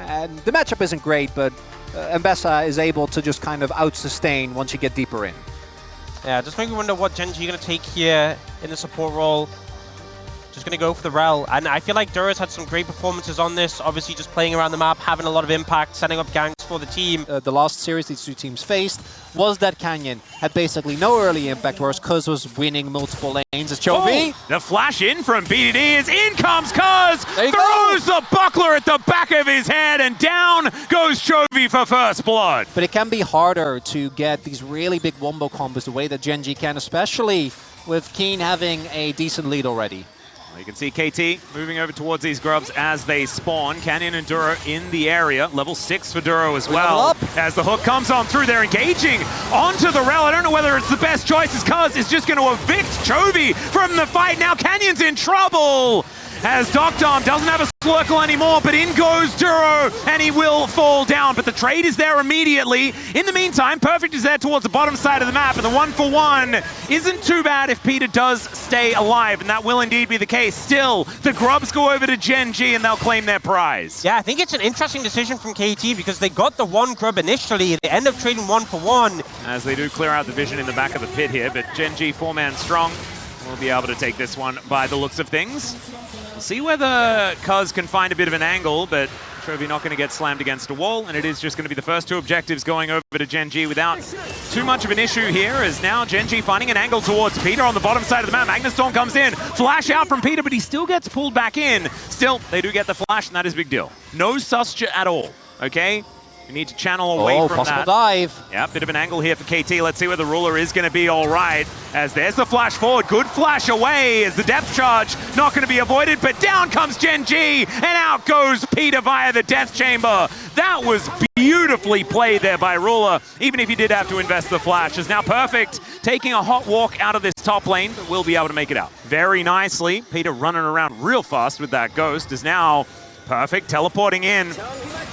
And the matchup isn't great, but Mbessa is able to just kind of out-sustain once you get deeper in. Yeah, just make me wonder what Gen.G are going to take here in the support role. Just going to go for the Rel. And I feel like Duro's had some great performances on this. Obviously, just playing around the map, having a lot of impact, setting up gangs for the team. The last series these two teams faced was that Canyon had basically no early impact, whereas Cuz was winning multiple lanes. As Chovy. Oh, the flash in from BDD is in comes Cuz! Throws go. the buckler at the back of his head, and down goes Chovy for first blood. But it can be harder to get these really big wombo combos the way that Gen.G can, especially with Keen having a decent lead already. You can see KT moving over towards these grubs as they spawn. Canyon and Duro in the area. Level 6 for Duro as well. As the hook comes on through, they're engaging onto the Rel. I don't know whether it's the best choice, as Cuz is just going to evict Chovy from the fight. Now Canyon's in trouble, as Doctom doesn't have a Slurkle anymore, but in goes Duro, and he will fall down. But the trade is there immediately. In the meantime, Perfect is there towards the bottom side of the map, and the 1-for-1 isn't too bad if Peter does stay alive, and that will indeed be the case. Still, the grubs go over to Gen.G, and they'll claim their prize. Yeah, I think it's an interesting decision from KT, because they got the one grub initially. They end up trading 1-for-1. As they do clear out the vision in the back of the pit here, but Gen.G 4-man strong will be able to take this one by the looks of things. We'll see whether Cuz can find a bit of an angle, but Chovy not going to get slammed against a wall, and it is just going to be the first two objectives going over to Gen.G without too much of an issue here, as now Gen.G finding an angle towards Peter on the bottom side of the map. Magnustorm comes in, flash out from Peter, but he still gets pulled back in. Still, they do get the flash, and that is a big deal. No Suscha at all, okay? We need to channel away from possible that. Dive. Yeah, bit of an angle here for KT. Let's see where the ruler is going to be all right. As there's the flash forward. Good flash away as the depth charge not going to be avoided, but down comes Gen.G, and out goes Peter via the death chamber. That was beautifully played there by Ruler, even if he did have to invest the flash. Is now Perfect taking a hot walk out of this top lane, but will be able to make it out very nicely. Peter running around real fast with that ghost is now Perfect teleporting in,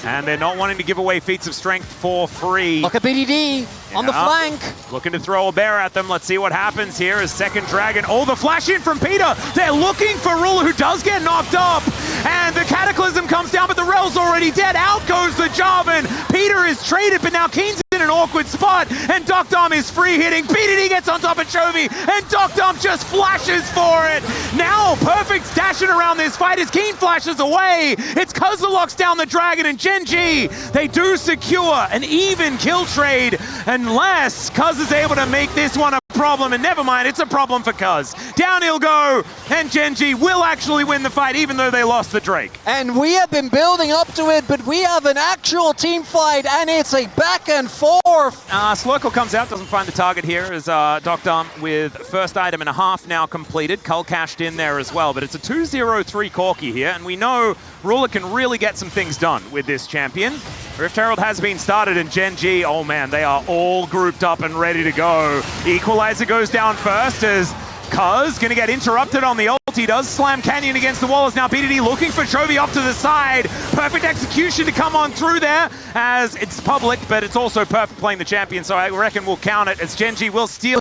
and they're not wanting to give away feats of strength for free. Look at BDD on the flank. Looking to throw a bear at them. Let's see what happens here as second dragon. Oh, the flash in from Peter. They're looking for Ruler, who does get knocked up. And the Cataclysm comes down, but the Rel's already dead. Out goes the Jarvan. Peter is traded, but now Keen's in an awkward spot, and Doctom is free hitting. BDD gets on top of Chovy, and Doctom just flashes for it. Now Perfect's dashing around this fight as Keen flashes away. It's Cuz that locks down the dragon, and Gen.G, they do secure an even kill trade, unless Cuz is able to make this one a problem, and never mind, it's a problem for Cuz. Down he'll go, and Gen.G will actually win the fight, even though they lost the Drake. And we have been building up to it, but we have an actual team fight, and it's a back and forth. Slurkle comes out, doesn't find the target here, as Doctom with first item and a half now completed. Cull cashed in there as well, but it's a 2-0-3 Corki here, and we know Ruler can really get some things done with this champion. Rift Herald has been started, and Gen.G, oh man, they are all grouped up and ready to go. Equalizer goes down first as Cuz gonna get interrupted on the ult. He does slam Canyon against the wall, as now BDD looking for Chovy off to the side. Perfect execution to come on through there, as it's public, but it's also Perfect playing the champion, so I reckon we'll count it, as Gen.G will steal.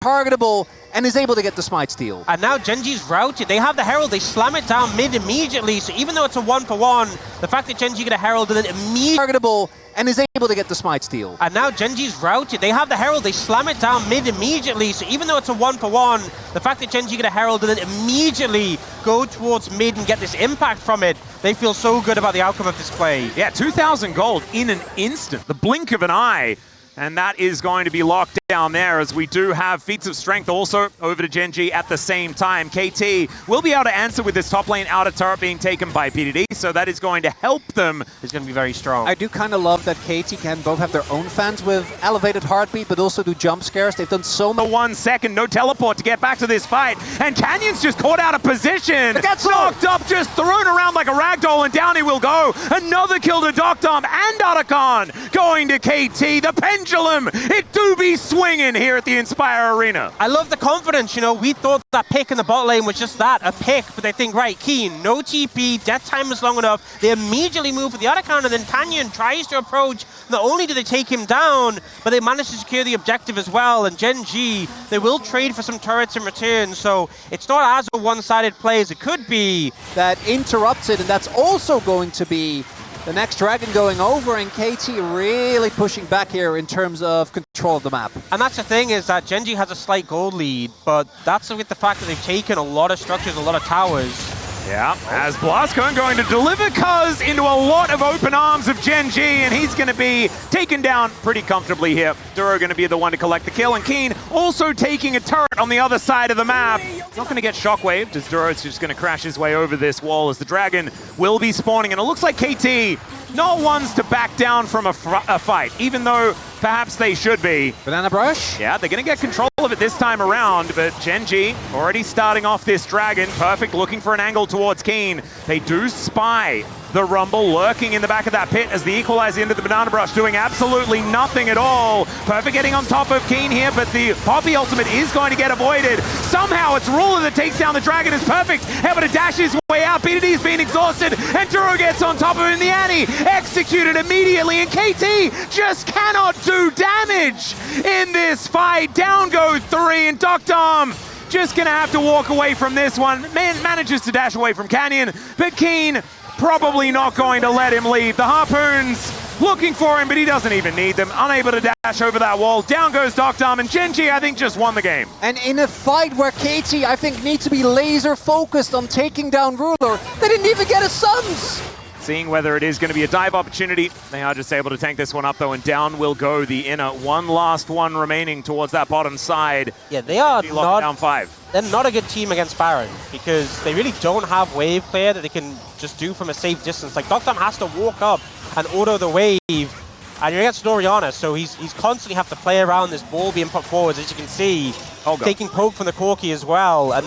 Targetable, and is able to get the smite steal. And now Gen.G's routed. They have the Herald, they slam it down mid immediately, so even though it's a 1-for-1, the fact that Gen.G get a Herald and then immediately targetable, and is able to get the smite steal. And now Gen.G's routed. They have the Herald, they slam it down mid immediately, so even though it's a 1-for-1, the fact that Gen.G get a Herald and then immediately go towards mid and get this impact from it, they feel so good about the outcome of this play. Yeah, 2,000 gold in an instant, the blink of an eye. And that is going to be locked down there, as we do have feats of strength also over to Gen.G at the same time. KT will be able to answer with this top lane outer turret being taken by PDD, so that is going to help them. It's going to be very strong. I do kind of love that KT can both have their own fans with elevated heartbeat, but also do jump scares. They've done so much. 1 second, no teleport to get back to this fight, and Canyon's just caught out of position. Gets knocked up, just thrown around like a ragdoll, and down he will go. Another kill to Doctom and Otacon going to KT. The pendulum, it do be swinging here at the Inspire Arena. I love the confidence, you know, we thought that pick in the bot lane was just that, a pick, but they think, right, Keen, no TP, death time is long enough, they immediately move for the Otacon, and then Canyon tries to approach. Not only do they take him down, but they manage to secure the objective as well, and Gen.G, they will trade for some turrets in return, so it's not as a one-sided play as it could be. That interrupted, and that's also going to be The next Dragon going over, and KT really pushing back here in terms of control of the map. And that's the thing, is that Gen.G has a slight gold lead, but that's with the fact that they've taken a lot of structures, a lot of towers. Yeah, as Blasco going to deliver Cuz into a lot of open arms of Gen.G, and he's going to be taken down pretty comfortably here. Duro going to be the one to collect the kill, and Keen also taking a turret on the other side of the map. Not going to get shockwaved, as Duro's just going to crash his way over this wall as the Dragon will be spawning, and it looks like KT not ones to back down from a fight, even though perhaps they should be. Banana Brush? Yeah, they're going to get control of it this time around, but Gen.G already starting off this Dragon. Perfect, looking for an angle towards Keen. They do spy the Rumble lurking in the back of that pit as the equalizer into the Banana Brush, doing absolutely nothing at all. Perfect getting on top of Keen here, but the Poppy ultimate is going to get avoided. Somehow it's Ruler that takes down the Dragon, is Perfect able to dash his way out. BDD's been exhausted, and Duro gets on top of him in the Annie. Executed immediately, and KT just cannot do damage in this fight. Down go 3, and Dr. just gonna have to walk away from this one. Manages to dash away from Canyon, but Keen probably not going to let him leave. The Harpoons looking for him, but he doesn't even need them. Unable to dash over that wall. Down goes Dr. and Gen.G, I think, just won the game. And in a fight where KT, I think, needs to be laser focused on taking down Ruler, they didn't even get a Suns! Seeing whether it is going to be a dive opportunity. They are just able to tank this one up, though, and down will go the inner. One last one remaining towards that bottom side. Yeah, they are not down 5. They're not a good team against BRION, because they really don't have wave clear that they can just do from a safe distance. Like, Dr. has to walk up and auto the wave, and you're against Oriana, so he's constantly have to play around this ball being put forwards, as you can see, taking poke from the Corki as well, and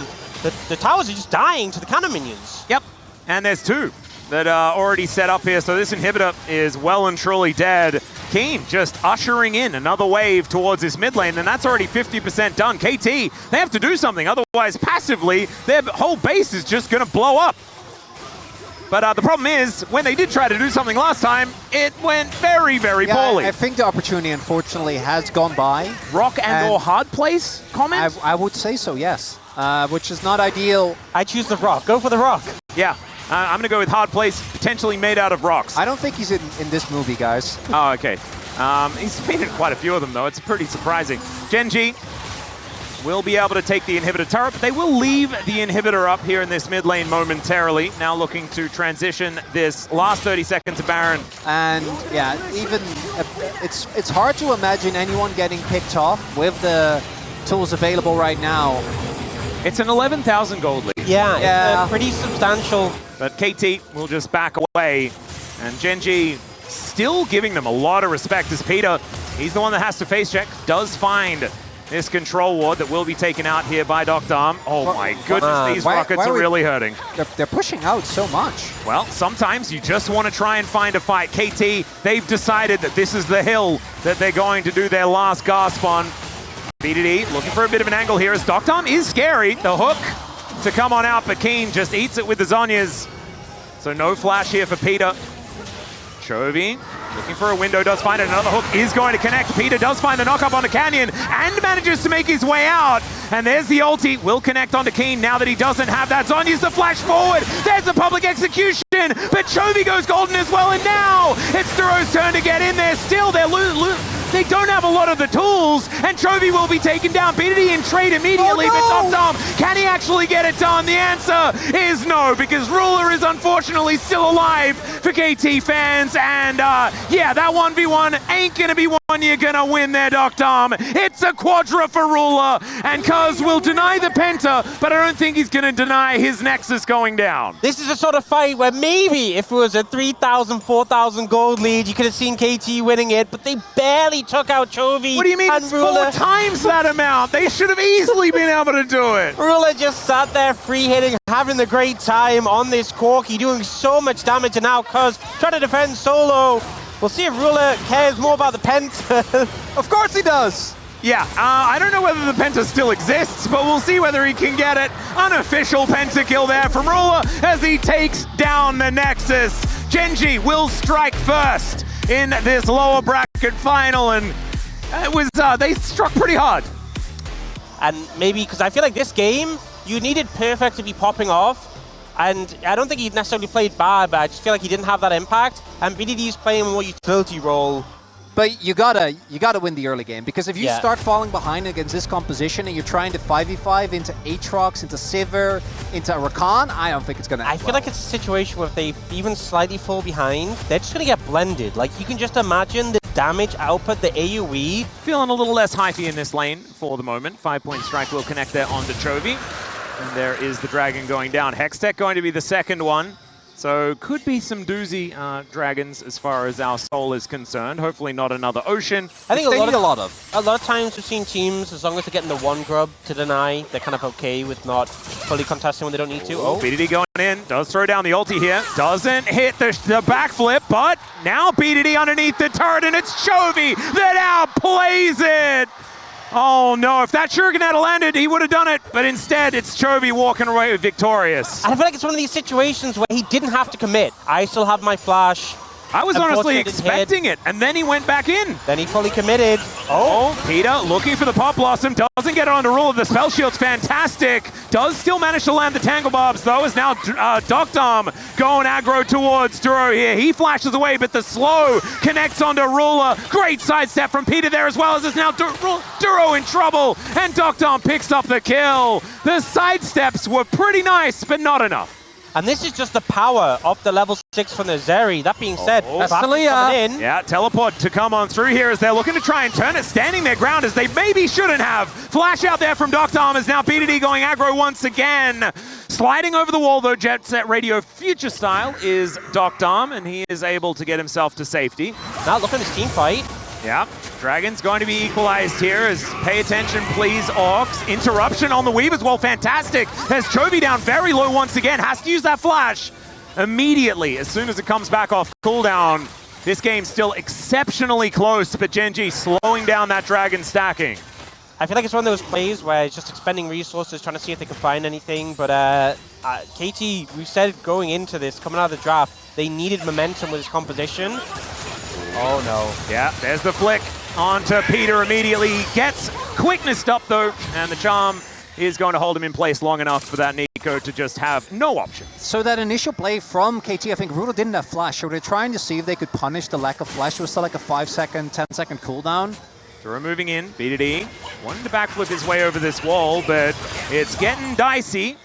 the towers are just dying to the cannon minions. Yep, and there's 2 that are already set up here, so this inhibitor is well and truly dead. Keen just ushering in another wave towards this mid lane, and that's already 50% done. KT, they have to do something, otherwise passively, their whole base is just going to blow up. But the problem is, when they did try to do something last time, it went very, very poorly. I think the opportunity, unfortunately, has gone by. Rock and or hard place comment? I would say so, yes. Which is not ideal. I choose the rock. Go for the rock. Yeah. I'm going to go with hard place, potentially made out of rocks. I don't think he's in this movie, guys. Oh, okay. He's been in quite a few of them, though. It's pretty surprising. Gen.G will be able to take the inhibitor turret, but they will leave the inhibitor up here in this mid lane momentarily. Now looking to transition this last 30 seconds of BRION. And yeah, even it's hard to imagine anyone getting picked off with the tools available right now. It's an 11,000 gold lead. Yeah, it's pretty substantial. But KT will just back away, and Gen.G still giving them a lot of respect as Peter, he's the one that has to face check, does find this control ward that will be taken out here by Dr. Oh my goodness, these rockets are really hurting. They're pushing out so much. Well, sometimes you just want to try and find a fight. KT, they've decided that this is the hill that they're going to do their last gasp on. BDD looking for a bit of an angle here as Dr. is scary. The hook to come on out, but Keen just eats it with the Zhonyas. So no flash here for Peter. Chovy looking for a window, does find it. Another hook is going to connect. Peter does find the knock up onto Canyon and manages to make his way out. And there's the ulti, will connect onto Keen now that he doesn't have that. Zhonya's the flash forward. There's the public execution, but Chovy goes golden as well. And now it's Duro's turn to get in there. Still, they don't have a lot of the tools, and Chovy will be taken down. BDD in trade immediately, but Dr. can he actually get it done? The answer is no, because Ruler is unfortunately still alive for KT fans, and yeah, that 1v1 ain't gonna be one you're gonna win there, Dr. It's a quadra for Ruler, and Cuz will deny the Penta, but I don't think he's gonna deny his Nexus going down. This is a sort of fight where maybe if it was a 3,000, 4,000 gold lead, you could have seen KT winning it, but they barely took out Chovy. What do you mean it's Ruler 4 times that amount? They should have easily been able to do it. Ruler just sat there free hitting, having the great time on this Corki, doing so much damage, and now Cuz trying to defend solo. We'll see if Ruler cares more about the Penta. Of course he does. Yeah, I don't know whether the Penta still exists, but we'll see whether he can get it. Unofficial Penta kill there from Ruler as he takes down the Nexus. Gen.G will strike first in this lower bracket final, and it was they struck pretty hard. And maybe, because I feel like this game, you needed Perfect to be popping off, And I don't think he necessarily played bad, but I just feel like he didn't have that impact. And BDD's playing a more utility role. But you gotta win the early game, because if you start falling behind against this composition and you're trying to 5v5 into Aatrox, into Sivir, into Rakan, I don't think it's gonna end I feel like it's a situation where if they even slightly fall behind, they're just gonna get blended. Like, you can just imagine the damage output, the AoE. Feeling a little less hypey in this lane for the moment. 5-point strike will connect there onto Chovy. And there is the Dragon going down. Hextech going to be the second one. So could be some doozy dragons as far as our soul is concerned. Hopefully not another ocean. I think a lot of times we've seen teams, as long as they're getting the one grub to deny, they're kind of okay with not fully contesting when they don't need to. Oh, BDD going in, does throw down the ulti here. Doesn't hit the backflip, but now BDD underneath the turret, and it's Chovy that outplays it. Oh no, if that Shuriken had landed, he would have done it. But instead, it's Chovy walking away with victorious. I feel like it's one of these situations where he didn't have to commit. I still have my flash. I was honestly expecting it, and then he went back in. Then he fully committed. Oh, Peter looking for the Pop Blossom, doesn't get it on the rule of the Spell Shield's fantastic. Does still manage to land the Tangle Bobs, though, is now Doctom going aggro towards Duro here. He flashes away, but the slow connects onto Ruler. Great sidestep from Peter there, as well as it's now Duro in trouble, and Doctom picks up the kill. The sidesteps were pretty nice, but not enough. And this is just the power of the level 6 from the Zeri. That being said, that's Talia. Yeah, teleport to come on through here as they're looking to try and turn it, standing their ground as they maybe shouldn't have. Flash out there from Doctom is now BDD going aggro once again. Sliding over the wall though, Jet Set Radio future style is Doctom, and he is able to get himself to safety. Now look at this team fight. Yeah, Dragon's going to be equalized here as pay attention please, Orcs. Interruption on the weave as well, fantastic. There's Chovy down very low once again, has to use that flash immediately as soon as it comes back off cooldown. This game's still exceptionally close, but Gen.G slowing down that Dragon stacking. I feel like it's one of those plays where it's just expending resources, trying to see if they can find anything, but KT, we said going into this, coming out of the draft, they needed momentum with his composition. Oh no. Yeah, there's the flick onto Peter immediately. Gets quickness up though, and the charm is going to hold him in place long enough for that Nico to just have no options. So that initial play from KT, I think Ruler didn't have flash, so they're trying to see if they could punish the lack of flash. It was still like a 5-second, 10-second cooldown. Throw moving in, BDD wanting to backflip his way over this wall, but it's getting dicey.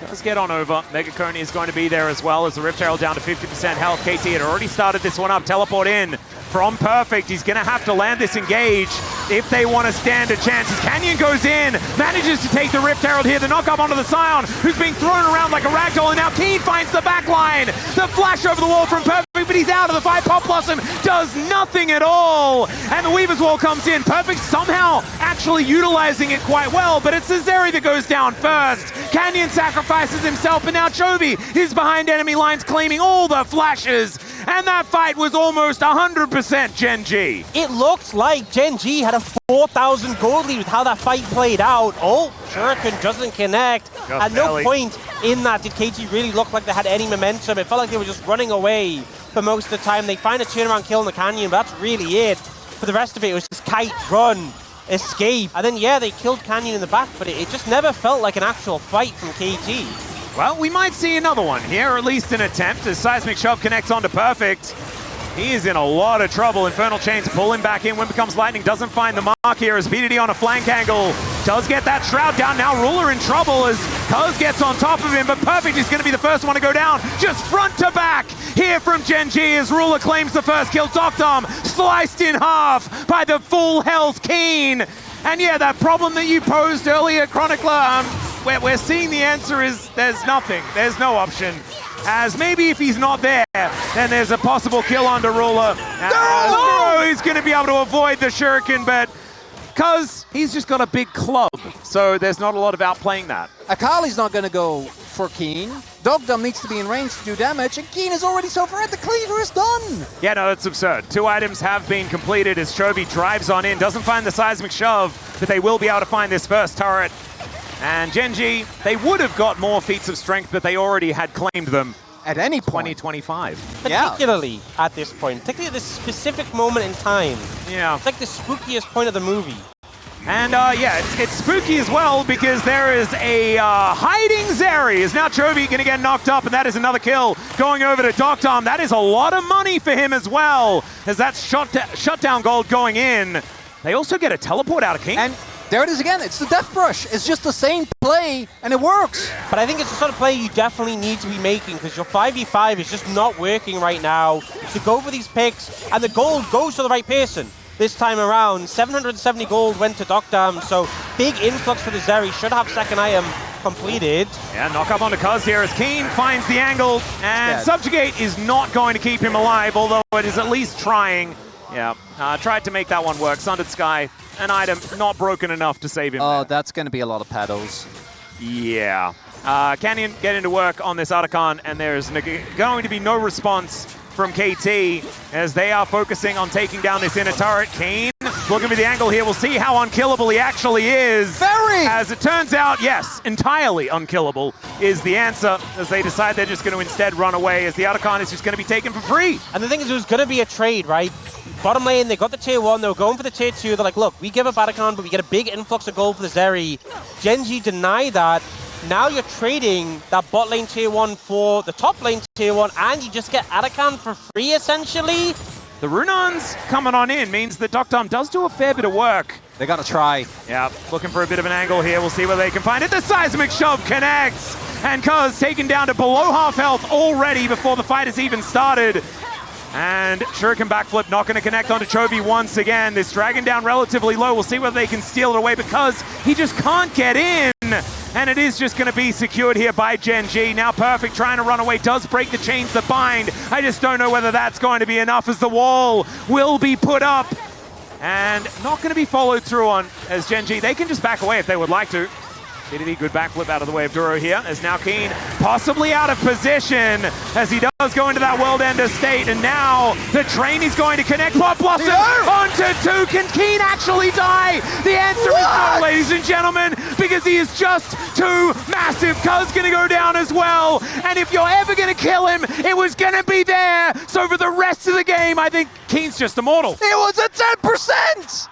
Does get on over. Megacone is going to be there as well as the Rift Herald down to 50% health. KT had already started this one up. Teleport in from Perfect. He's going to have to land this engage if they want to stand a chance. As Canyon goes in, manages to take the Rift Herald here. The knock up onto the Scion, who's being thrown around like a ragdoll, and now Keen finds the back line. The flash over the wall from Perfect, but he's out of the fight. Pop Blossom does nothing at all. And the Weaver's Wall comes in. Perfect somehow actually utilizing it quite well, but it's Zeri that goes down first. Canyon sacrifices himself, and now Chovy is behind enemy lines claiming all the flashes. And that fight was almost 100% Gen.G. It looked like Gen.G had a 4,000 gold lead with how that fight played out. Oh, Shuriken doesn't connect. At no point in that did KT really look like they had any momentum. It felt like they were just running away for most of the time. They find a turnaround kill in the Canyon, but that's really it. For the rest of it was just kite, run, escape. And then, yeah, they killed Canyon in the back, but it just never felt like an actual fight from KT. Well, we might see another one here, or at least an attempt, as Seismic Shove connects onto Perfect. He is in a lot of trouble. Infernal Chains pull him back in. When becomes Lightning doesn't find the mark here as BDD on a flank angle. Does get that Shroud down. Now Ruler in trouble as Cuz gets on top of him, but Perfect is going to be the first one to go down. Just front to back here from Gen.G as Ruler claims the first kill. Doctom sliced in half by the full health Keen. And yeah, that problem that you posed earlier, Chronicler, we're seeing the answer is there's nothing. There's no option. As maybe if he's not there, then there's a possible kill onto Ruler. He's going to be able to avoid the Shuriken, but because he's just got a big club, so there's not a lot of outplaying that. Akali's not going to go for Keen. Doctom needs to be in range to do damage, and Keen is already so far at the cleaver is done. Yeah, no, that's absurd. 2 items have been completed as Chovy drives on in, doesn't find the Seismic Shove, but they will be able to find this first turret. And Gen.G, they would have got more feats of strength, but they already had claimed them at any point. 2025. Particularly at this point, particularly at this specific moment in time. Yeah. It's like the spookiest point of the movie. And yeah, it's spooky as well because there is a hiding Zeri. Is now Chovy going to get knocked up, and that is another kill going over to Doctom. That is a lot of money for him as well, as that's shutdown gold going in. They also get a teleport out of King. And there it is again. It's the Death Brush. It's just the same play, and it works. But I think it's the sort of play you definitely need to be making because your 5v5 is just not working right now. So go for these picks, and the gold goes to the right person. This time around, 770 gold went to Doctom, so big influx for the Zeri. Should have second item completed. Yeah, knock up onto Cuz here as Keen finds the angle, and Subjugate is not going to keep him alive, although it is at least trying. Yeah, tried to make that one work. Sundered Sky, an item not broken enough to save him. Oh, that's going to be a lot of paddles. Yeah. Canyon getting to work on this Otacon, and there's going to be no response from KT as they are focusing on taking down this inner turret. Kane looking for the angle here. We'll see how unkillable he actually is. Very! As it turns out, yes, entirely unkillable is the answer, as they decide they're just going to instead run away, as the Otacon is just going to be taken for free. And the thing is, it was going to be a trade, right? Bottom lane, they got the tier 1, they were going for the tier 2. They're like, look, we give up Otacon, but we get a big influx of gold for the Zeri. Gen.G deny that. Now you're trading that bot lane tier 1 for the top lane tier 1, and you just get Otacon for free, essentially. The Runons coming on in means that Doctom does do a fair bit of work. They got to try. Yeah, looking for a bit of an angle here. We'll see whether they can find it. The seismic shove connects, and Cuz taken down to below half health already before the fight has even started. And Shuriken backflip not going to connect onto Chovy once again. This dragon down relatively low. We'll see whether they can steal it away because he just can't get in. And it is just going to be secured here by Gen.G. Now Perfect trying to run away, does break the chains that bind. I just don't know whether that's going to be enough as the wall will be put up. And not going to be followed through on as Gen.G. They can just back away if they would like to. Diddy, good backflip out of the way of Duro here, as now Keen possibly out of position as he does go into that world ender state, and now the train is going to connect Pop Blossom onto 2. Can Keen actually die? The answer is no, ladies and gentlemen, because he is just too massive. Cuz gonna go down as well, and if you're ever gonna kill him, it was gonna be there. So for the rest of the game, I think Keen's just immortal. It was a 10%!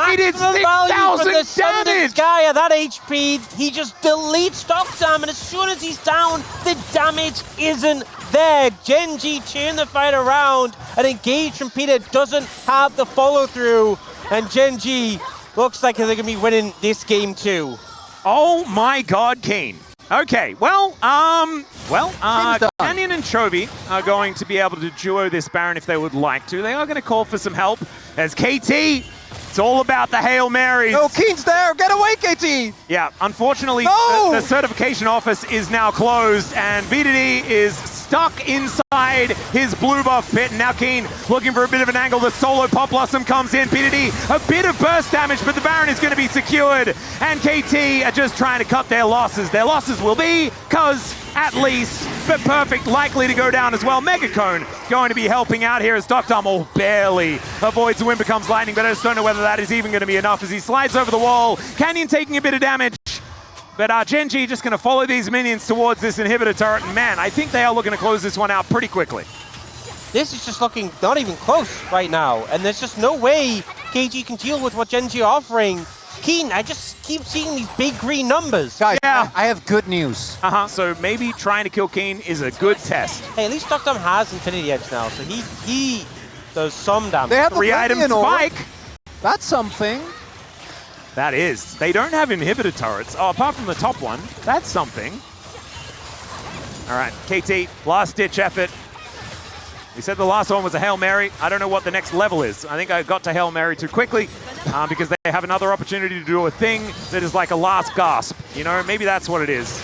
He did 6,000 damage! Guy at that HP, he just deletes Doctom, and as soon as he's down, the damage isn't there. Gen.G turn the fight around, and engage from Peter doesn't have the follow-through, and Gen.G looks like they're going to be winning this game too. Oh my god, Kane. Okay, well, Canyon and Chovy are going to be able to duo this Baron if they would like to. They are going to call for some help as KT, it's all about the Hail Marys. No, Keen's there. Get away, KT. Yeah, unfortunately, the certification office is now closed, and VDD is stuck inside his blue buff pit. And now Keen looking for a bit of an angle. The solo Pop Blossom comes in. VDD, a bit of burst damage, but the Baron is going to be secured. And KT are just trying to cut their losses. Their losses will be Cuz at least, but Perfect likely to go down as well. Megacone going to be helping out here as Doctom barely avoids the wind becomes lightning, but I just don't know whether that is even going to be enough as he slides over the wall. Canyon taking a bit of damage, but Gen.G just going to follow these minions towards this inhibitor turret. And man, I think they are looking to close this one out pretty quickly. This is just looking not even close right now, and there's just no way KT can deal with what Gen.G are offering. Keen, I just keep seeing these big green numbers. Guys, yeah. I have good news. So maybe trying to kill Keen is a good test. Hey, at least Doctom has Infinity Edge now, so he does some damage. They have 3-item spike. That's something. That is. They don't have inhibitor turrets. Oh, apart from the top one, that's something. All right, KT, last-ditch effort. We said the last one was a Hail Mary. I don't know what the next level is. I think I got to Hail Mary too quickly because they have another opportunity to do a thing that is like a last gasp. You know, maybe that's what it is.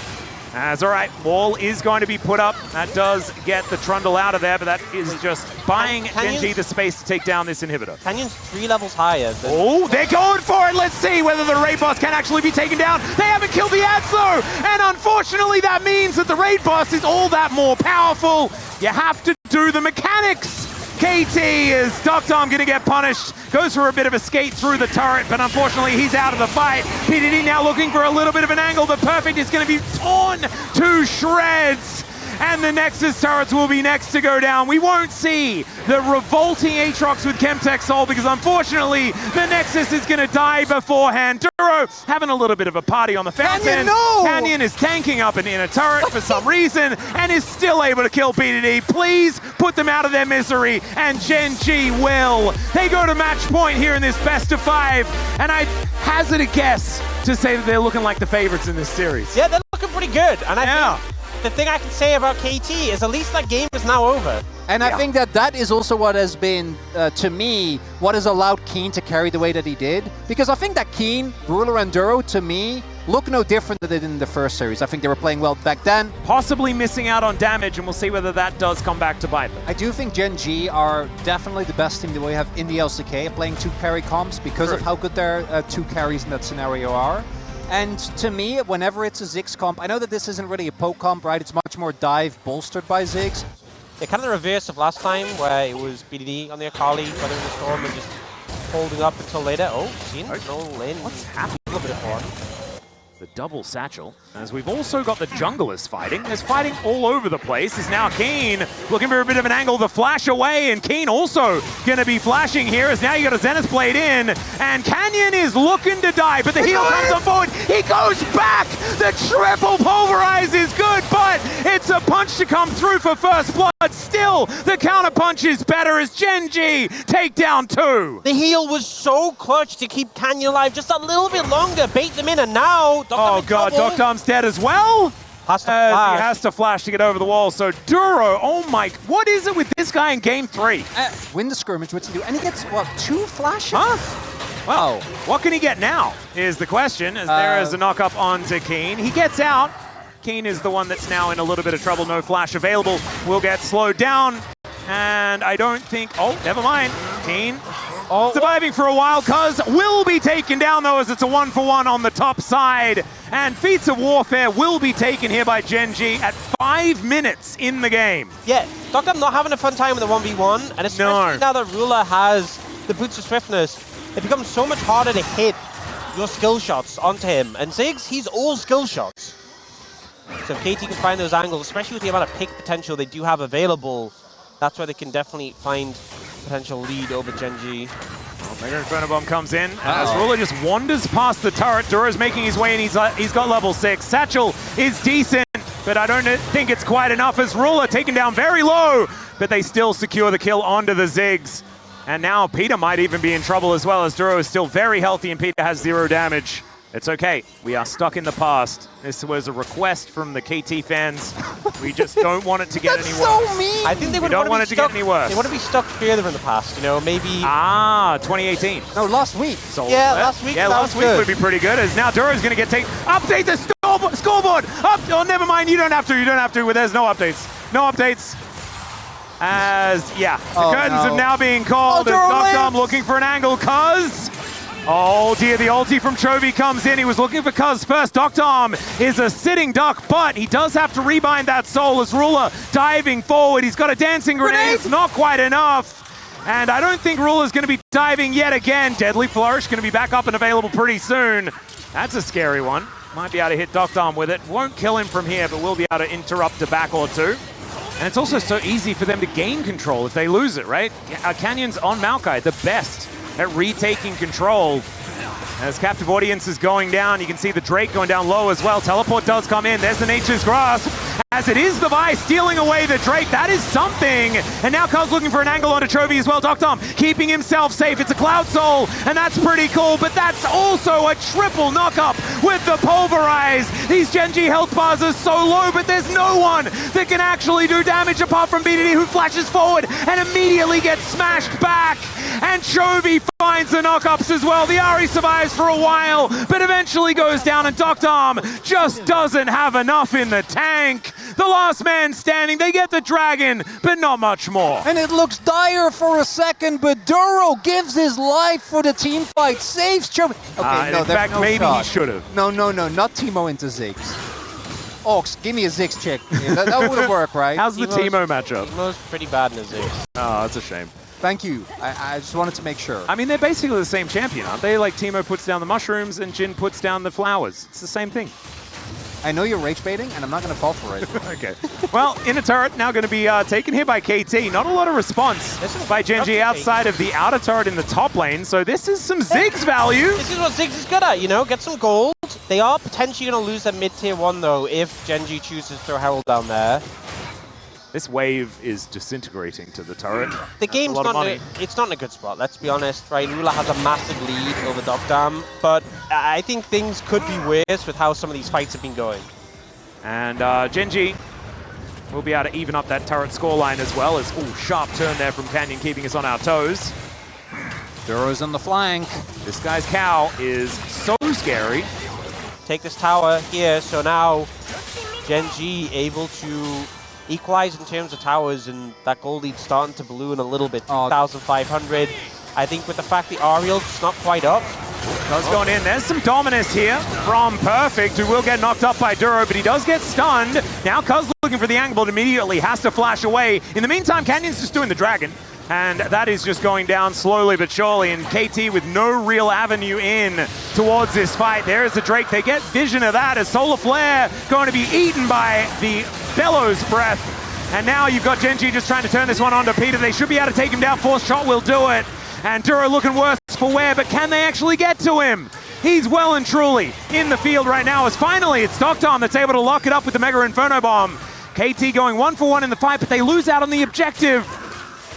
All right, wall is going to be put up. That does get the Trundle out of there, but that is just buying Gen.G the space to take down this inhibitor. Canyon's 3 levels higher. Oh, they're going for it. Let's see whether the raid boss can actually be taken down. They haven't killed the ads though, and unfortunately that means that the raid boss is all that more powerful. You have to do the mechanics. KT is Doctom going to get punished. Goes for a bit of a skate through the turret, but unfortunately he's out of the fight. PDD now looking for a little bit of an angle, but Perfect is going to be torn to shreds. and the Nexus turrets will be next to go down. We won't see the revolting Aatrox with Chemtech Soul because unfortunately the Nexus is going to die beforehand. Duro having a little bit of a party on the fountain. Canyon, no! Canyon is tanking up an inner turret for some reason and is still able to kill BDD. Please put them out of their misery, and Gen.G will. They go to match point here in this best of 5, and I hazard a guess to say that they're looking like the favorites in this series. Yeah, they're looking pretty good. And I think the thing I can say about KT is at least that game is now over. And I think that is also what has been, to me, what has allowed Keen to carry the way that he did. Because I think that Keen, Ruler, and Duro, to me, look no different than they did in the first series. I think they were playing well back then. Possibly missing out on damage, and we'll see whether that does come back to bite them. I do think Gen.G are definitely the best team that we have in the LCK, playing 2 carry comps because of how good their 2 carries in that scenario are. And to me, whenever it's a Ziggs comp, I know that this isn't really a poke comp, right? It's much more dive bolstered by Ziggs. Yeah, kind of the reverse of last time, where it was BDD on the Akali, weathering the storm, and just holding up until later. Oh, seen no lane. What's happening? A little bit of fun. The double satchel, as we've also got the junglers fighting. There's fighting all over the place. Is now Keen looking for a bit of an angle to flash away, and Keen also going to be flashing here as now you got a Zenith Blade in, and Canyon is looking to die, but the heal comes on forward. He goes back! The triple pulverize is good, but it's a punch to come through for first blood. Still, the counter punch is better as Gen.G take down 2. The heal was so clutch to keep Canyon alive just a little bit longer, bait them in, and now oh god, Doctom's dead as well? Has to flash. He has to flash to get over the wall, so Duro, oh my, what is it with this guy in game 3? Win the scrimmage, what's he do? And he gets, what, 2 flashes? Huh? Well, what can he get now is the question, as there is a knock-up onto Keen. He gets out. Keen is the one that's now in a little bit of trouble, no flash available. Will get slowed down, and I don't think, oh, never mind. Keen surviving for a while, Cuz will be taken down though, as it's a 1-for-1 on the top side. And Feats of Warfare will be taken here by Gen.G at 5 minutes in the game. Yeah, Doctom not having a fun time with the 1v1, and especially now that Ruler has the Boots of Swiftness, it becomes so much harder to hit your skill shots onto him. And Ziggs, he's all skill shots. So if KT can find those angles, especially with the amount of pick potential they do have available, that's where they can definitely find potential lead over Gen.G. Mega Inferno Bomb comes in as Ruler just wanders past the turret. Duro's making his way, and he's got level 6. Satchel is decent, but I don't think it's quite enough as Ruler taken down very low, but they still secure the kill onto the Ziggs. And now Peter might even be in trouble as well, as Duro is still very healthy and Peter has 0 damage. It's okay. We are stuck in the past. This was a request from the KT fans. We just don't want it to get any worse. So mean. I think they would don't want it to get any worse. They want to be stuck further in the past, you know, maybe. 2018. No, last week. So, yeah, last week. Yeah, last week would be pretty good. As now Duro's going to get taken. Update the scoreboard. Oh, never mind. You don't have to. You don't have to. There's no updates. No updates. As the curtains are now being called. As Doctom looking for an angle, Cuz. Oh dear, the ulti from Chovy comes in. He was looking for Cuz first. Doctom is a sitting duck, but he does have to rebind that soul as Ruler diving forward. He's got a dancing grenade. It's not quite enough. And I don't think Ruler's going to be diving yet again. Deadly Flourish going to be back up and available pretty soon. That's a scary one. Might be able to hit Doctom with it. Won't kill him from here, but will be able to interrupt a back or 2. And it's also so easy for them to gain control if they lose it, right? Canyon's on Maokai, the best at retaking control. As Captive Audience is going down, you can see the Drake going down low as well. Teleport does come in. There's the Nature's Grasp. As it is the Vi stealing away the Drake. That is something. And now Cuz looking for an angle onto Chovy as well. Doctom keeping himself safe. It's a Cloud Soul, and that's pretty cool. But that's also a triple knock-up with the Pulverize. These Gen.G health bars are so low, but there's no one that can actually do damage apart from BDD, who flashes forward and immediately gets smashed back. And Chovy finds the knock-ups as well. The Ahri survives for a while, but eventually goes down, and Doctom just doesn't have enough in the tank. The last man standing, they get the dragon, but not much more. And it looks dire for a second, but Duro gives his life for the team fight, saves Chovy. Okay, in fact, no maybe shot. he should have. No, not Teemo into Ziggs. Ox, give me a Ziggs check. Yeah, that would have worked, right? How's the Teemo matchup? Teemo's pretty bad in the Ziggs. Oh, that's a shame. Thank you. I just wanted to make sure. I mean, they're basically the same champion, aren't they? Like, Teemo puts down the mushrooms and Jin puts down the flowers. It's the same thing. I know you're rage baiting, and I'm not going to fall for it. Okay. Well, inner turret now going to be taken here by KT. Not a lot of response by Gen.G outside of the outer turret in the top lane. So this is some Ziggs value. This is what Ziggs is good at, you know, get some gold. They are potentially going to lose their mid-tier 1, though, if Gen.G chooses to throw Herald down there. This wave is disintegrating to the turret. The game's it's not in a good spot, let's be honest, right? Rula has a massive lead over Dogdam, but I think things could be worse with how some of these fights have been going. And Gen.G will be able to even up that turret scoreline as well as, ooh, sharp turn there from Canyon, keeping us on our toes. Duro's on the flank. This guy's cow is so scary. Take this tower here, so now Gen.G able to equalize in terms of towers, and that gold lead's starting to balloon a little bit, 2,500. I think with the fact the Ariel's not quite up. Cuz going in. There's some dominance here from Perfect, who will get knocked up by Duro, but he does get stunned. Now Cuz looking for the angle, but immediately has to flash away. In the meantime, Canyon's just doing the dragon, and that is just going down slowly but surely, and KT with no real avenue in towards this fight. There's the Drake. They get vision of that as Solar Flare going to be eaten by the Bellows Breath. And now you've got Gen.G just trying to turn this one onto Peter. They should be able to take him down. Force shot will do it. And Duro looking worse for wear, but can they actually get to him? He's well and truly in the field right now, as finally it's Dogdam that's able to lock it up with the Mega Inferno Bomb. KT going 1-for-1 in the fight, but they lose out on the objective.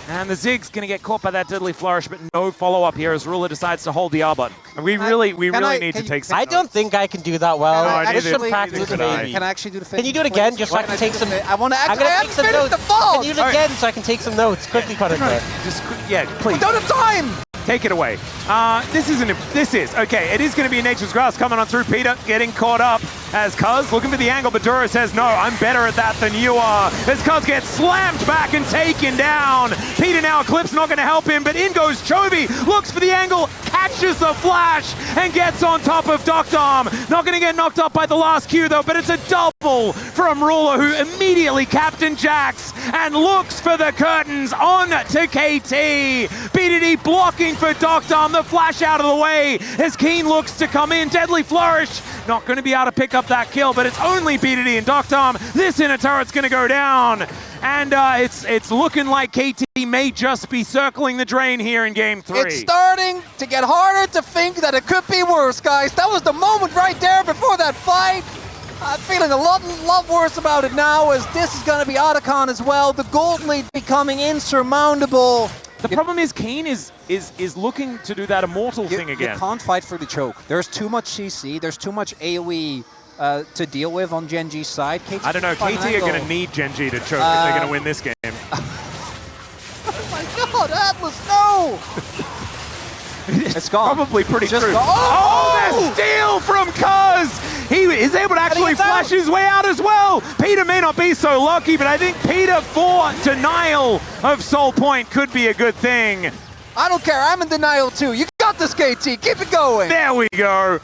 And the Zig's going to get caught by that Deadly Flourish, but no follow-up here as Ruler decides to hold the R button. And we really need to take some I don't think I can do that well. Can Can I actually do the finish? Can you do it again, just so I can take some... I want to actually take some notes. Can you do it again so I can take some notes? Quickly, Punisher. Yeah, please. Don't have time! Take it away. Okay, it is going to be Nature's Grass coming on through. Peter getting caught up as Cuz looking for the angle, but Duro says, no, I'm better at that than you are. As Cuz gets slammed back and taken down. Peter now, Eclipse not going to help him, but in goes Chovy, looks for the angle, catches the flash, and gets on top of Dogdam. Not going to get knocked up by the last Q though, but it's a double from Ruler, who immediately Captain Jax and looks for the curtains on to KT. BDD blocking for Dogdam, the flash out of the way as Keen looks to come in. Deadly Flourish, not going to be able to pick up that kill, but it's only BDD and Dogdam. This inner turret's going to go down, and it's looking like KT may just be circling the drain here in Game 3. It's starting to get harder to think that it could be worse, guys. That was the moment right there before that fight. I'm feeling a lot worse about it now, as this is going to be Otacon as well. The gold lead becoming insurmountable. The problem is Keen is looking to do that immortal thing again. You can't fight for the choke. There's too much CC, there's too much AoE to deal with on Gen.G's side. I don't know, KT are going to need Gen.G to choke if they're going to win this game. Oh my god, Atlas, no! It's gone. Probably pretty true. Oh, the steal from Cuz! He is able to actually flash his way out as well. Peter may not be so lucky, but I think Peter for denial of Soul Point could be a good thing. I don't care, I'm in denial too. You got this, KT, keep it going. There we go.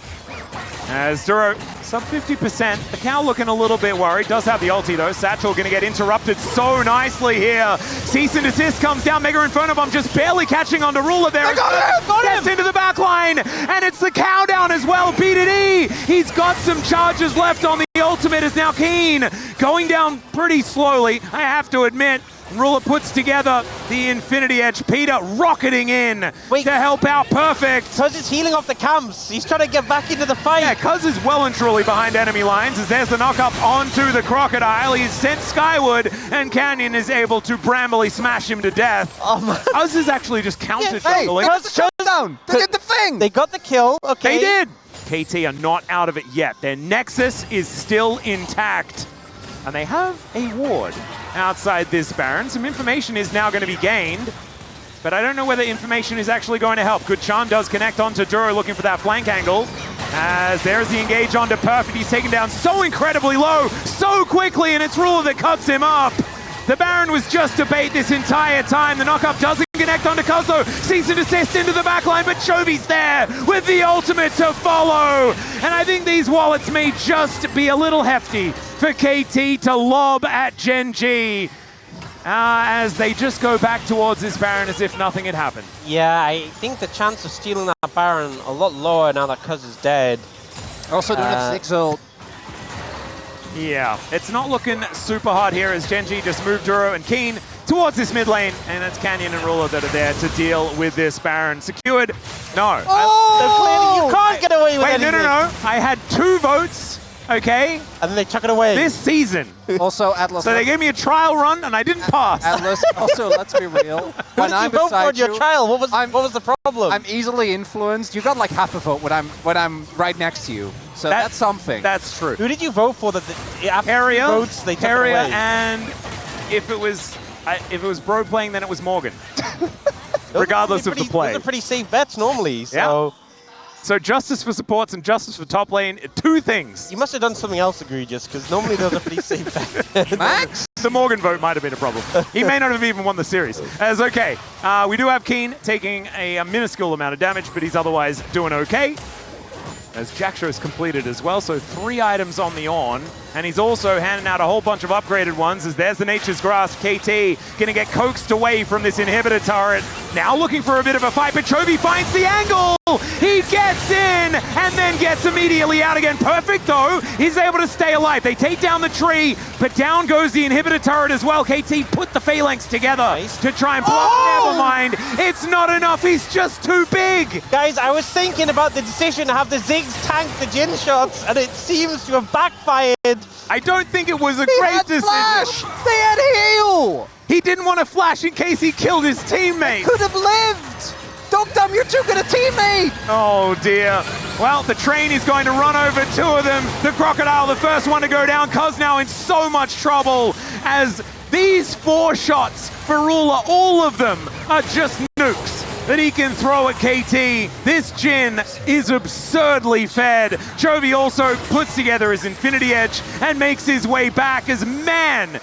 As Duro, sub 50%. The cow looking a little bit worried. Does have the ulti though. Satchel going to get interrupted so nicely here. Cease and desist comes down. Mega Inferno Bomb just barely catching onto Ruler there. Gets into the back line. And it's the cow down as well. BDD. He's got some charges left on the ultimate. Is now Keen. Going down pretty slowly, I have to admit. Ruler puts together the Infinity Edge. Peter rocketing in to help out Perfect. Cuz is healing off the camps. He's trying to get back into the fight. Yeah, Cuz is well and truly behind enemy lines as there's the knock up onto the Crocodile. He's sent skyward and Canyon is able to brambly smash him to death. Cuz is actually just counter-juggling. Hey, the shutdown to get the thing. They got the kill, okay. They did. KT are not out of it yet. Their Nexus is still intact. And they have a ward outside this Baron. Some information is now going to be gained, but I don't know whether information is actually going to help. Good Charm does connect onto Duro, looking for that flank angle. As there's the engage onto Perfect. He's taken down so incredibly low, so quickly, and it's Ruler that cuts him up. The Baron was just a bait this entire time. The knockup doesn't connect onto Cuz though. Cease and desist into the backline, but Chovy's there with the ultimate to follow. And I think these wallets may just be a little hefty for KT to lob at Gen.G as they just go back towards this Baron as if nothing had happened. Yeah, I think the chance of stealing that Baron a lot lower now that Cuz is dead. Also don't have 6 ult. Yeah, it's not looking super hard here as Gen.G just moved Duro and Keen towards this mid lane, and it's Canyon and Ruler that are there to deal with this Baron. Secured? No. Oh! You can't get away with Wait, anything. no. I had 2 votes, okay? And then they chuck it away. This season. Also, Atlas. So they gave me a trial run and I didn't pass. Atlas, also, let's be real. When I'm vote for beside your you, trial? What was the problem? I'm easily influenced. You got like half a vote when I'm right next to you. So that's something. That's true. Who did you vote for that after Harrier, votes they took it away? and if it was Bro playing, then it was Morgan. Regardless of the play. Those are pretty safe bets normally. So So justice for supports and justice for top lane, 2 things. you must have done something else egregious, because normally those are pretty safe bets. Max? The Morgan vote might have been a problem. He may not have even won the series. As okay, we do have Keen taking a minuscule amount of damage, but he's otherwise doing okay. As Jacksho's completed as well, so 3 items on the on. And he's also handing out a whole bunch of upgraded ones, as there's the Nature's Grasp. KT gonna get coaxed away from this inhibitor turret. Now looking for a bit of a fight, but Chovy finds the angle! He gets in, and then gets immediately out again. Perfect though, he's able to stay alive. They take down the tree, but down goes the inhibitor turret as well. KT put the phalanx together to try and block. Never mind, it's not enough, he's just too big! Guys, I was thinking about the decision to have the Ziggs tank the Jin shots, and it seems to have backfired. I don't think it was a He great had decision. flash! They had heal! He didn't want to flash in case he killed his teammate. Could have lived! Dogdom, you're too good a teammate! Oh dear. Well, the train is going to run over 2 of them. The Crocodile, the first one to go down. Cuz now in so much trouble as these 4 shots for Ruler, all of them are just nukes that he can throw at KT. This Jin is absurdly fed. Chovy also puts together his Infinity Edge and makes his way back as, man,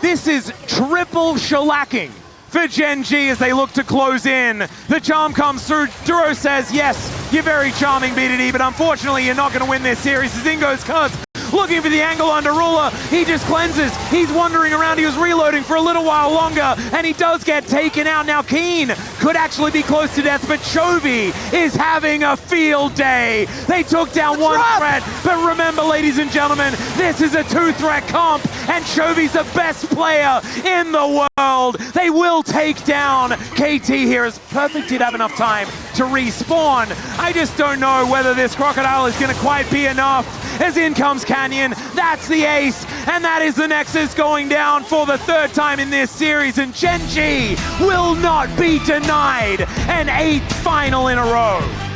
this is triple shellacking for Gen.G as they look to close in. The charm comes through. Duro says, yes, you're very charming, BDD, but unfortunately you're not going to win this series. As in goes Cuz, looking for the angle under Ruler. He just cleanses. He's wandering around. He was reloading for a little while longer, and he does get taken out. Now Keen could actually be close to death, but Chovy is having a field day. They took down one threat, but remember, ladies and gentlemen, this is a 2-threat comp, and Chovy's the best player in the world. They will take down KT here, as Perfect did have enough time to respawn. I just don't know whether this Crocodile is going to quite be enough, as in comes Canyon. That's the ace, and that is the Nexus going down for the 3rd time in this series, and Gen.G will not be denied an 8th final in a row.